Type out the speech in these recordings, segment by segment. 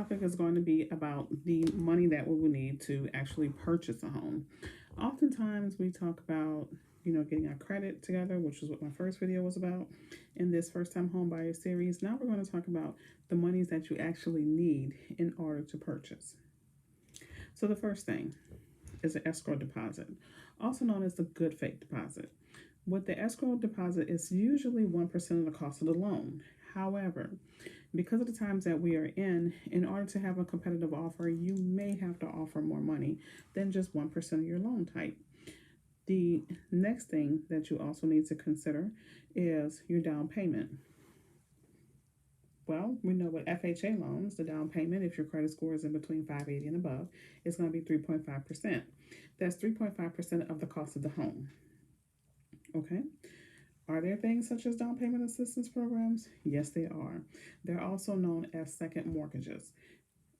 topic is going to be about the money that we will need to actually purchase a home. Oftentimes, we talk about getting our credit together, which is what my first video was about in this first time home buyer series. Now we're going to talk about the monies that you actually need in order to purchase. So the first thing is an escrow deposit, also known as the good faith deposit. With the escrow deposit, it's usually 1% of the cost of the loan. However, because of the times that we are in order to have a competitive offer, you may have to offer more money than just 1% of your loan type. The next thing that you also need to consider is your down payment. Well, we know with FHA loans, the down payment, if your credit score is in between 580 and above, is going to be 3.5%. That's 3.5% of the cost of the home. Okay. Are there things such as down payment assistance programs? Yes, they are. They're also known as second mortgages.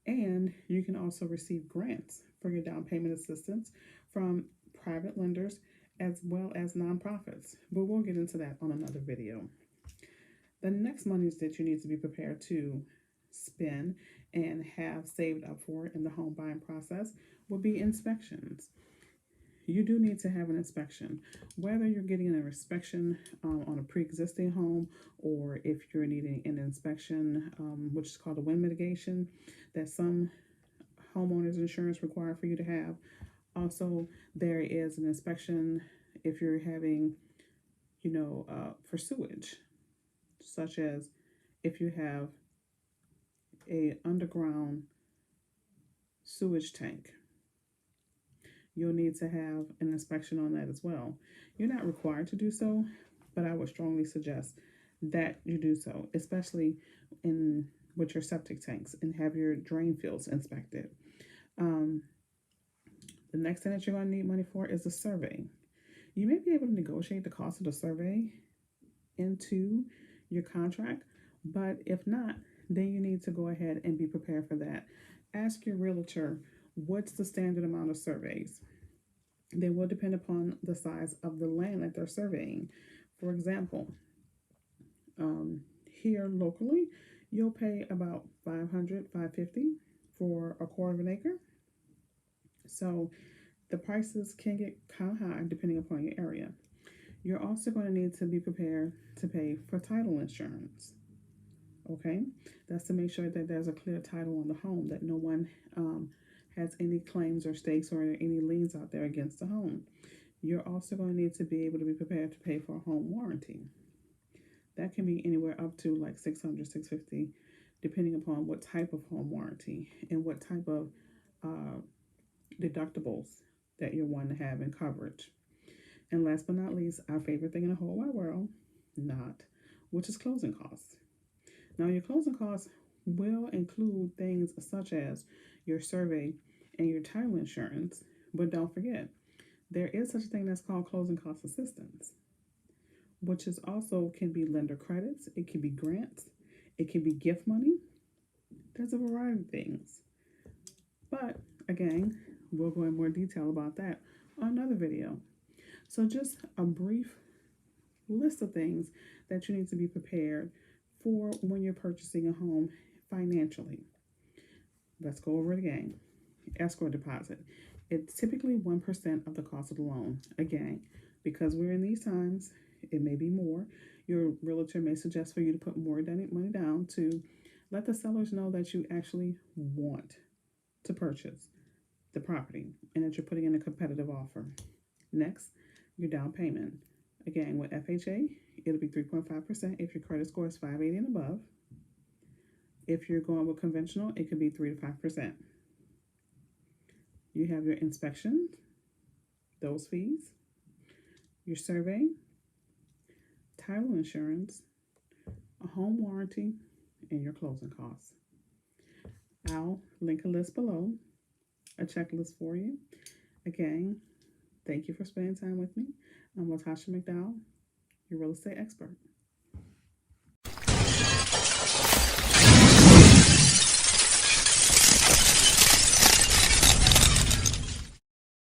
And you can also receive grants for your down payment assistance from private lenders as well as nonprofits. But we'll get into that on another video. The next monies that you need to be prepared to spend and have saved up for in the home buying process will be inspections. You do need to have an inspection, whether you're getting an inspection on a pre-existing home, or if you're needing an inspection, which is called a wind mitigation, that some homeowners insurance require for you to have. Also, there is an inspection if you're having, for sewage, such as if you have a underground sewage tank. You'll need to have an inspection on that as well. You're not required to do so, but I would strongly suggest that you do so, especially with your septic tanks, and have your drain fields inspected. The next thing that you're going to need money for is a survey. You may be able to negotiate the cost of the survey into your contract, but if not, then you need to go ahead and be prepared for that. Ask your realtor, what's the standard amount of surveys? They will depend upon the size of the land that they're surveying. For example, here locally, you'll pay about $500, $550 for a quarter of an acre. So the prices can get kind of high depending upon your area. You're also going to need to be prepared to pay for title insurance. Okay, that's to make sure that there's a clear title on the home, that no one has any claims or stakes or any liens out there against the home. You're also going to need to be able to be prepared to pay for a home warranty. That can be anywhere up to like $600, $650, depending upon what type of home warranty and what type of deductibles that you're wanting to have in coverage. And last but not least, our favorite thing in the whole wide world, which is closing costs. Now, your closing costs will include things such as your survey and your title insurance, but don't forget, there is such a thing that's called closing cost assistance, which is also can be lender credits, it can be grants, it can be gift money. There's a variety of things. But again, we'll go in more detail about that on another video. So just a brief list of things that you need to be prepared for when you're purchasing a home financially. Let's go over it again. Escrow deposit. It's typically 1% of the cost of the loan. Again, because we're in these times, it may be more. Your realtor may suggest for you to put more money down to let the sellers know that you actually want to purchase the property and that you're putting in a competitive offer. Next, your down payment. Again, with FHA, it'll be 3.5% if your credit score is 580 and above. If you're going with conventional, it could be 3 to 5%. You have your inspection, those fees, your survey, title insurance, a home warranty, and your closing costs. I'll link a list below, a checklist for you. Again, thank you for spending time with me. I'm Latasha McDowell, your real estate expert.